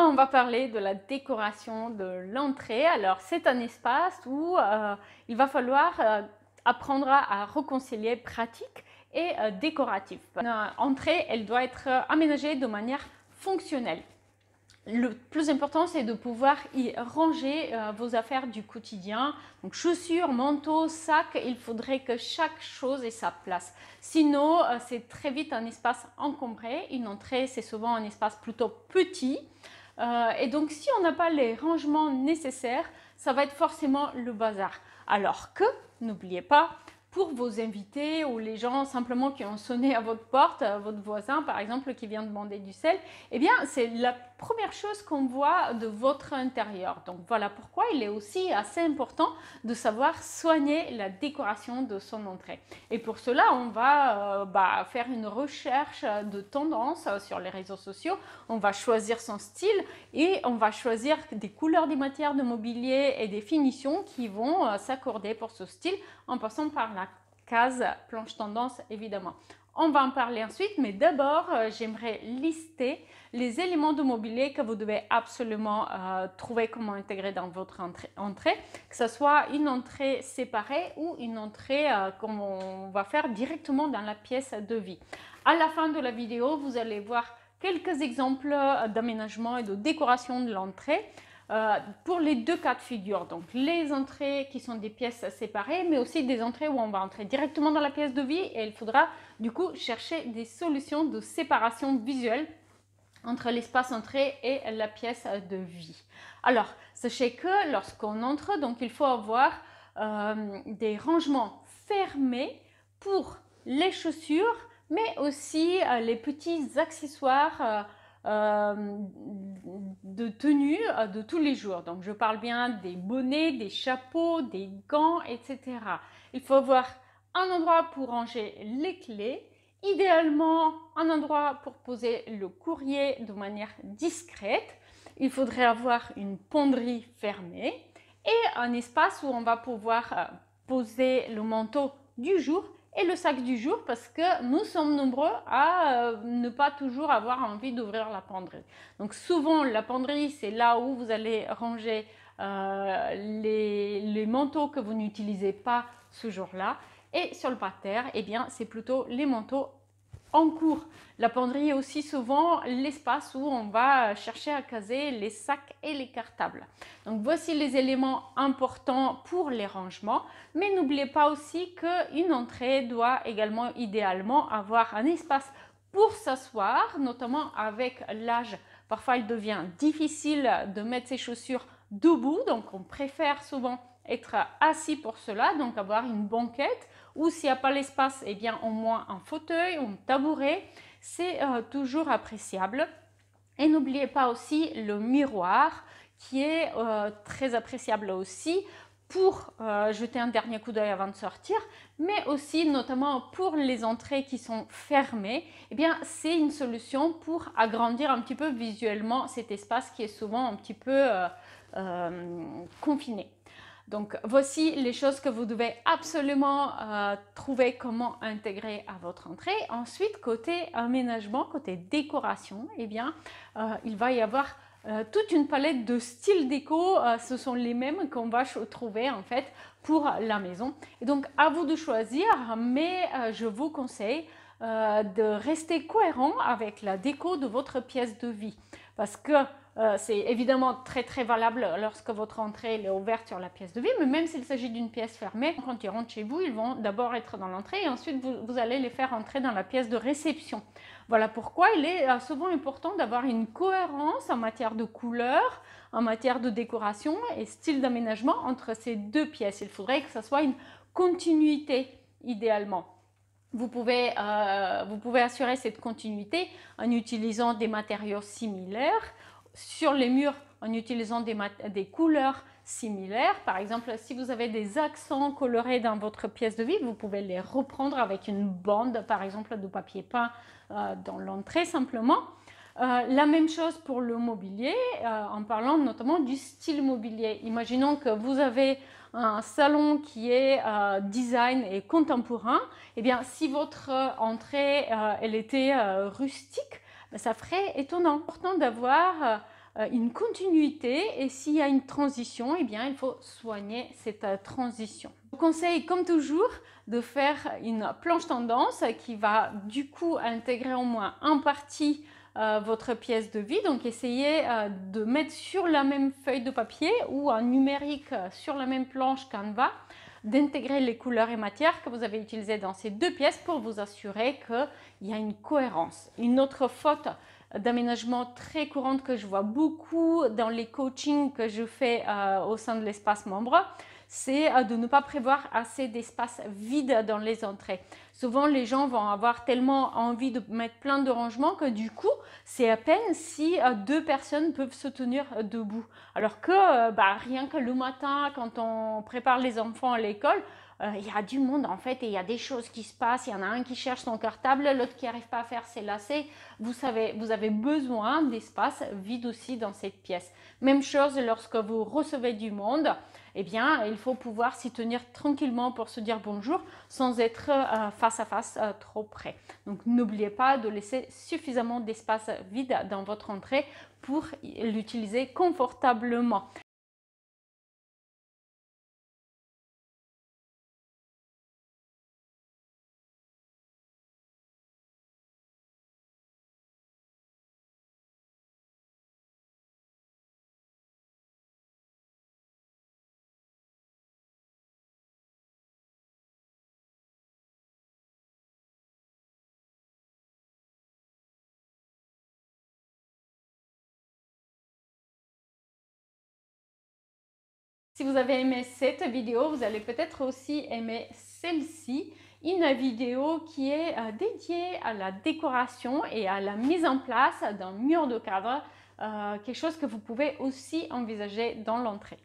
On va parler de la décoration de l'entrée. Alors, c'est un espace où il va falloir apprendre à réconcilier pratique et décoratif. L'entrée, elle doit être aménagée de manière fonctionnelle. Le plus important, c'est de pouvoir y ranger vos affaires du quotidien. Donc chaussures, manteaux, sacs, il faudrait que chaque chose ait sa place. Sinon, c'est très vite un espace encombré. Une entrée, c'est souvent un espace plutôt petit. Et donc, si on n'a pas les rangements nécessaires, ça va être forcément le bazar. Alors que, n'oubliez pas, pour vos invités ou les gens simplement qui ont sonné à votre porte, votre voisin par exemple qui vient demander du sel, eh bien c'est la première chose qu'on voit de votre intérieur. Donc voilà pourquoi il est aussi assez important de savoir soigner la décoration de son entrée. Et pour cela, on va faire une recherche de tendance sur les réseaux sociaux. On va choisir son style et on va choisir des couleurs, des matières de mobilier et des finitions qui vont s'accorder pour ce style en passant par la case planche tendance évidemment. On va en parler ensuite, mais d'abord, j'aimerais lister les éléments de mobilier que vous devez absolument trouver comment intégrer dans votre entrée, que ce soit une entrée séparée ou une entrée qu'on va faire directement dans la pièce de vie. À la fin de la vidéo, vous allez voir quelques exemples d'aménagement et de décoration de l'entrée. Pour les deux cas de figure, donc les entrées qui sont des pièces séparées, mais aussi des entrées où on va entrer directement dans la pièce de vie et il faudra du coup chercher des solutions de séparation visuelle entre l'espace entrée et la pièce de vie. Alors, sachez que lorsqu'on entre, donc il faut avoir des rangements fermés pour les chaussures, mais aussi les petits accessoires de tenue de tous les jours. Donc je parle bien des bonnets, des chapeaux, des gants, etc. Il faut avoir un endroit pour ranger les clés, idéalement un endroit pour poser le courrier de manière discrète. Il faudrait avoir une penderie fermée et un espace où on va pouvoir poser le manteau du jour et le sac du jour parce que nous sommes nombreux à ne pas toujours avoir envie d'ouvrir la penderie. Donc souvent la penderie, c'est là où vous allez ranger les manteaux que vous n'utilisez pas ce jour-là, et sur le parterre, eh bien c'est plutôt les manteaux en cours. La penderie est aussi souvent l'espace où on va chercher à caser les sacs et les cartables. Donc voici les éléments importants pour les rangements, mais n'oubliez pas aussi qu'une entrée doit également idéalement avoir un espace pour s'asseoir, notamment avec l'âge. Parfois il devient difficile de mettre ses chaussures debout, donc on préfère souvent être assis pour cela, donc avoir une banquette, ou s'il n'y a pas l'espace, eh bien au moins un fauteuil ou un tabouret, c'est toujours appréciable. Et n'oubliez pas aussi le miroir qui est très appréciable aussi pour jeter un dernier coup d'œil avant de sortir, mais aussi notamment pour les entrées qui sont fermées, eh bien c'est une solution pour agrandir un petit peu visuellement cet espace qui est souvent un petit peu confiné. Donc voici les choses que vous devez absolument trouver comment intégrer à votre entrée. Ensuite, côté aménagement, côté décoration, eh bien, il va y avoir toute une palette de styles déco. Ce sont les mêmes qu'on va trouver en fait pour la maison. Et donc à vous de choisir, mais je vous conseille de rester cohérent avec la déco de votre pièce de vie. Parce que c'est évidemment très valable lorsque votre entrée est ouverte sur la pièce de vie, mais même s'il s'agit d'une pièce fermée, quand ils rentrent chez vous, ils vont d'abord être dans l'entrée et ensuite vous allez les faire entrer dans la pièce de réception. Voilà pourquoi il est souvent important d'avoir une cohérence en matière de couleur, en matière de décoration et style d'aménagement entre ces deux pièces. Il faudrait que ça soit une continuité idéalement. Vous pouvez assurer cette continuité en utilisant des matériaux similaires, sur les murs en utilisant des couleurs similaires. Par exemple, si vous avez des accents colorés dans votre pièce de vie, vous pouvez les reprendre avec une bande, par exemple, de papier peint dans l'entrée simplement. La même chose pour le mobilier, en parlant notamment du style mobilier. Imaginons que vous avez un salon qui est design et contemporain. Eh bien, si votre entrée elle était rustique, ça ferait étonnant. C'est important d'avoir une continuité, et s'il y a une transition, eh bien, il faut soigner cette transition. Je vous conseille, comme toujours, de faire une planche tendance qui va du coup intégrer au moins en partie votre pièce de vie. Donc essayez de mettre sur la même feuille de papier ou en numérique sur la même planche Canva, d'intégrer les couleurs et matières que vous avez utilisées dans ces deux pièces pour vous assurer qu'il y a une cohérence. Une autre faute d'aménagement très courante que je vois beaucoup dans les coachings que je fais au sein de l'espace membre, c'est de ne pas prévoir assez d'espace vide dans les entrées. Souvent, les gens vont avoir tellement envie de mettre plein de rangements que du coup, c'est à peine si deux personnes peuvent se tenir debout. Alors que rien que le matin, quand on prépare les enfants à l'école, il y a du monde en fait et il y a des choses qui se passent. Il y en a un qui cherche son cartable, l'autre qui n'arrive pas à faire ses lacets. Vous savez, vous avez besoin d'espace vide aussi dans cette pièce. Même chose lorsque vous recevez du monde. Eh bien, il faut pouvoir s'y tenir tranquillement pour se dire bonjour sans être face à face trop près. Donc, n'oubliez pas de laisser suffisamment d'espace vide dans votre entrée pour l'utiliser confortablement. Si vous avez aimé cette vidéo, vous allez peut-être aussi aimer celle-ci, une vidéo qui est dédiée à la décoration et à la mise en place d'un mur de cadre, quelque chose que vous pouvez aussi envisager dans l'entrée.